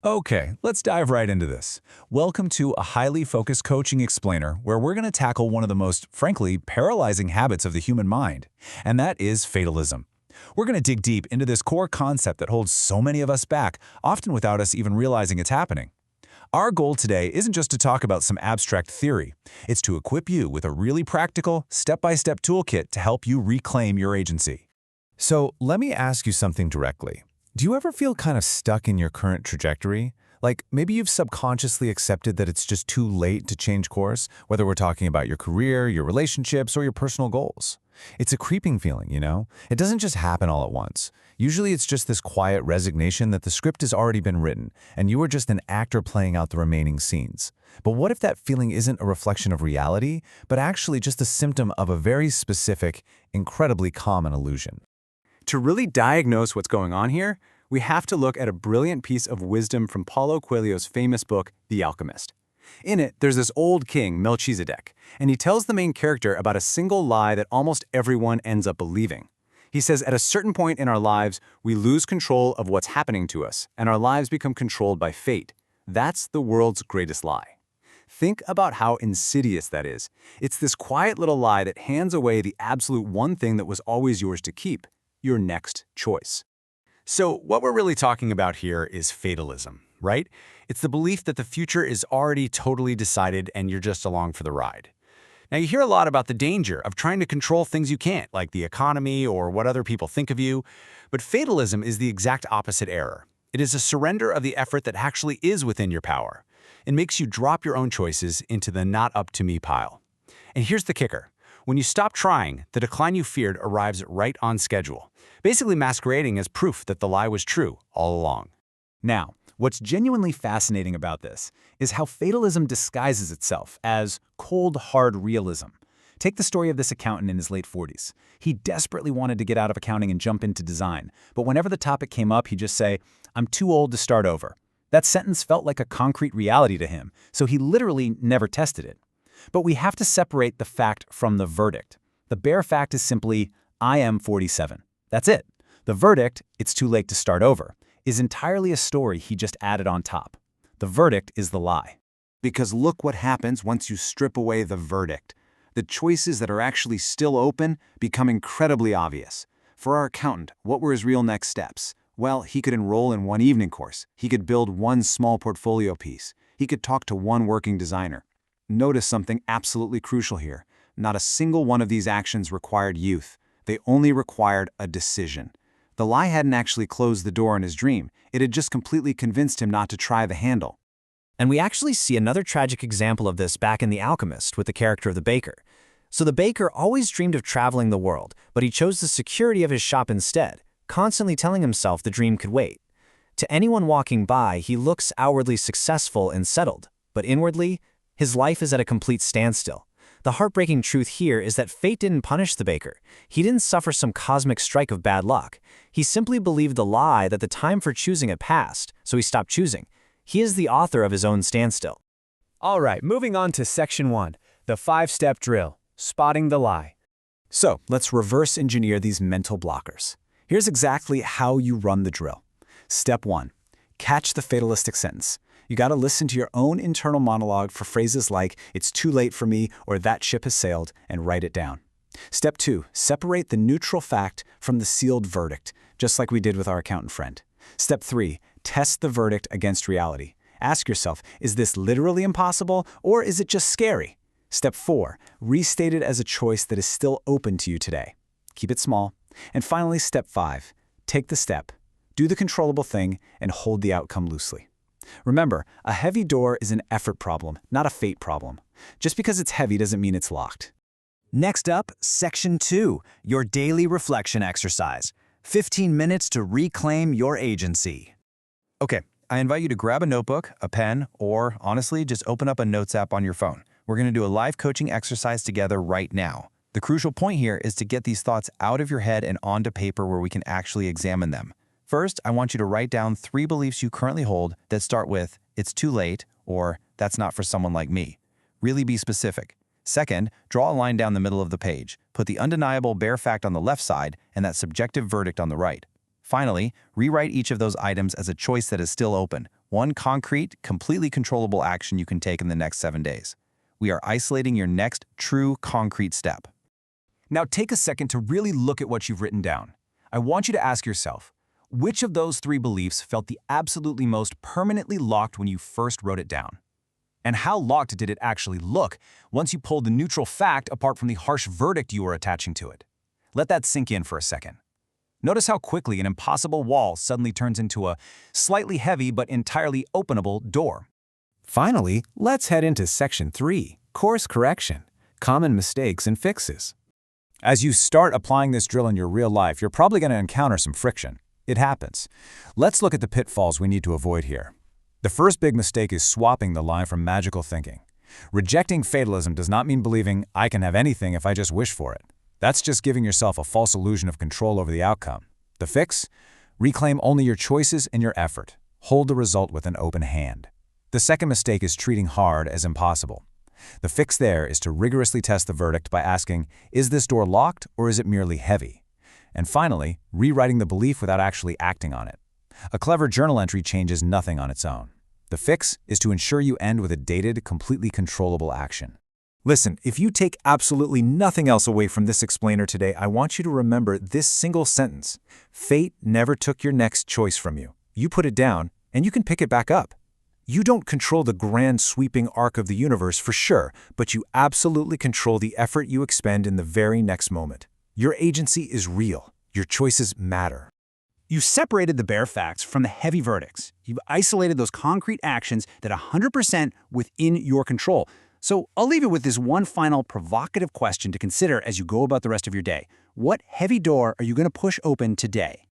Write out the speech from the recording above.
Okay, let's dive right into this. Welcome to a highly focused coaching explainer where we're going to tackle one of the most, frankly, paralyzing habits of the human mind, and that is fatalism. We're going to dig deep into this core concept that holds so many of us back, often without us even realizing it's happening. Our goal today isn't just to talk about some abstract theory. It's to equip you with a really practical, step-by-step toolkit to help you reclaim your agency. So let me ask you something directly. Do you ever feel kind of stuck in your current trajectory? Like maybe you've subconsciously accepted that it's just too late to change course, whether we're talking about your career, your relationships, or your personal goals. It's a creeping feeling, you know? It doesn't just happen all at once. Usually it's just this quiet resignation that the script has already been written, and you are just an actor playing out the remaining scenes. But what if that feeling isn't a reflection of reality, but actually just a symptom of a very specific, incredibly common illusion? To really diagnose what's going on here, we have to look at a brilliant piece of wisdom from Paulo Coelho's famous book, The Alchemist. In it, there's this old king, Melchizedek, and he tells the main character about a single lie that almost everyone ends up believing. He says at a certain point in our lives, we lose control of what's happening to us, and our lives become controlled by fate. That's the world's greatest lie. Think about how insidious that is. It's this quiet little lie that hands away the absolute one thing that was always yours to keep, your next choice. So what we're really talking about here is fatalism, right? It's the belief that the future is already totally decided and you're just along for the ride. Now, you hear a lot about the danger of trying to control things you can't, like the economy or what other people think of you. But fatalism is the exact opposite error. It is a surrender of the effort that actually is within your power. It makes you drop your own choices into the not up to me pile. And here's the kicker. When you stop trying, the decline you feared arrives right on schedule, basically masquerading as proof that the lie was true all along. Now, what's genuinely fascinating about this is how fatalism disguises itself as cold, hard realism. Take the story of this accountant in his late 40s. He desperately wanted to get out of accounting and jump into design, but whenever the topic came up, he'd just say, "I'm too old to start over." That sentence felt like a concrete reality to him, so he literally never tested it. But we have to separate the fact from the verdict. The bare fact is simply, I am 47. That's it. The verdict, it's too late to start over, is entirely a story he just added on top. The verdict is the lie. Because look what happens once you strip away the verdict. The choices that are actually still open become incredibly obvious. For our accountant, what were his real next steps? Well, he could enroll in one evening course. He could build one small portfolio piece. He could talk to one working designer. Notice something absolutely crucial here. Not a single one of these actions required youth. They only required a decision. The lie hadn't actually closed the door on his dream. It had just completely convinced him not to try the handle. And we actually see another tragic example of this back in The Alchemist with the character of the baker. So the baker always dreamed of traveling the world, but he chose the security of his shop instead, constantly telling himself the dream could wait. To anyone walking by, he looks outwardly successful and settled, but inwardly, his life is at a complete standstill. The heartbreaking truth here is that fate didn't punish the baker. He didn't suffer some cosmic strike of bad luck. He simply believed the lie that the time for choosing had passed, so he stopped choosing. He is the author of his own standstill. All right, moving on to Section 1, the 5-step drill, spotting the lie. So let's reverse engineer these mental blockers. Here's exactly how you run the drill. Step 1, catch the fatalistic sentence. You gotta listen to your own internal monologue for phrases like, "It's too late for me," or "That ship has sailed," and write it down. Step 2, separate the neutral fact from the sealed verdict, just like we did with our accountant friend. Step 3, test the verdict against reality. Ask yourself, is this literally impossible, or is it just scary? Step 4, restate it as a choice that is still open to you today. Keep it small. And finally, step 5, take the step, do the controllable thing, and hold the outcome loosely. Remember, a heavy door is an effort problem, not a fate problem. Just because it's heavy doesn't mean it's locked. Next up, Section 2, your daily reflection exercise. 15 minutes to reclaim your agency. Okay, I invite you to grab a notebook, a pen, or honestly, just open up a notes app on your phone. We're going to do a live coaching exercise together right now. The crucial point here is to get these thoughts out of your head and onto paper where we can actually examine them. First, I want you to write down 3 beliefs you currently hold that start with, "It's too late," or "That's not for someone like me." Really be specific. Second, draw a line down the middle of the page. Put the undeniable bare fact on the left side and that subjective verdict on the right. Finally, rewrite each of those items as a choice that is still open, one concrete, completely controllable action you can take in the next 7 days. We are isolating your next true concrete step. Now take a second to really look at what you've written down. I want you to ask yourself, which of those 3 beliefs felt the absolutely most permanently locked when you first wrote it down? And how locked did it actually look once you pulled the neutral fact apart from the harsh verdict you were attaching to it? Let that sink in for a second. Notice how quickly an impossible wall suddenly turns into a slightly heavy but entirely openable door. Finally, let's head into Section 3, Course Correction, Common Mistakes and Fixes. As you start applying this drill in your real life, you're probably going to encounter some friction. It happens. Let's look at the pitfalls we need to avoid here. The first big mistake is swapping the lie from magical thinking. Rejecting fatalism does not mean believing I can have anything if I just wish for it. That's just giving yourself a false illusion of control over the outcome. The fix? Reclaim only your choices and your effort. Hold the result with an open hand. The second mistake is treating hard as impossible. The fix there is to rigorously test the verdict by asking, is this door locked or is it merely heavy? And finally, rewriting the belief without actually acting on it. A clever journal entry changes nothing on its own. The fix is to ensure you end with a dated, completely controllable action. Listen, if you take absolutely nothing else away from this explainer today, I want you to remember this single sentence. Fate never took your next choice from you. You put it down, and you can pick it back up. You don't control the grand sweeping arc of the universe for sure, but you absolutely control the effort you expend in the very next moment. Your agency is real. Your choices matter. You separated the bare facts from the heavy verdicts. You've isolated those concrete actions that are 100% within your control. So I'll leave you with this one final provocative question to consider as you go about the rest of your day. What heavy door are you going to push open today?